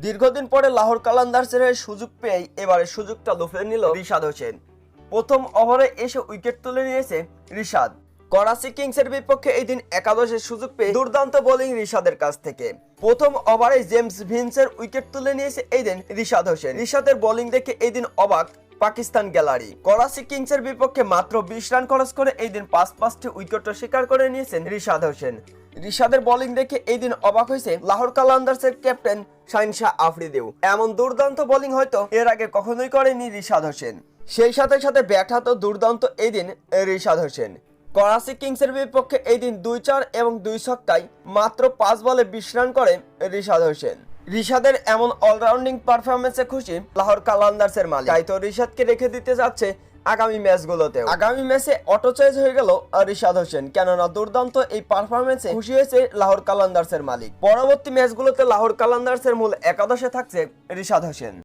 দীর্ঘদিন পরে লাহোর কালান্দার্সের হয়ে সুযোগ পেয়ে এবারে সুযোগটা লুফে নিল রিশাদ হোসেন। প্রথম ওভারে এসে উইকেট তুলে নিয়েছে রিশাদ। করাচি কিংসের বিপক্ষে এই দিন একাদশের সুযোগ পেয়ে দুর্দান্ত বোলিং রিশাদের কাছ থেকে। প্রথম ওভারে জেমস ভিন্সের উইকেট তুলে নিয়েছে এই দিন রিশাদ হোসেন। রিশাদের বোলিং দেখে এই দিন অবাক পাকিস্তান গ্যালারি। করাচি কিংসের বিপক্ষে মাত্র 20 রান খরচ করে এই দিন 5টি উইকেট শিকার করে নিয়েছেন রিশাদ হোসেন। রিশাদের বোলিং দেখে এই দিন অবাক হয়েছে লাহোর কালান্দার্সের ক্যাপ্টেন শাহিন শাহ আফ্রিদিও। এমন দুর্দান্ত বোলিং হয়তো এর আগে কখনোই করেনি রিশাদ হোসেন। সেই সাথে সাথে ব্যাট হাতও দুর্দান্ত এই দিন রিশাদ হোসেন। করাচি কিংসের বিপক্ষে এই দিন 2-4 এবং 2 ছক্কায় মাত্র 5 বলে 20 রান করে রিশাদ হোসেন। রিশাদের এমন অলরাউন্ডিং পারফরমেন্সে খুশি লাহোর কালান্দার্সের মালিক। তাই তো রিশাদকে রেখে দিতে যাচ্ছে আগামী ম্যাচগুলোতেও। আগামী ম্যাচে অটো চয়েস হয়ে গেল রিশাদ হোসেন, কেননা দুর্দান্ত এই পারফরমেন্সে খুশি হয়েছে লাহোর কালান্দার্সের মালিক। পরবর্তী ম্যাচগুলোতে লাহোর কালান্দার্সের মূল একাদশে থাকছে রিশাদ হোসেন।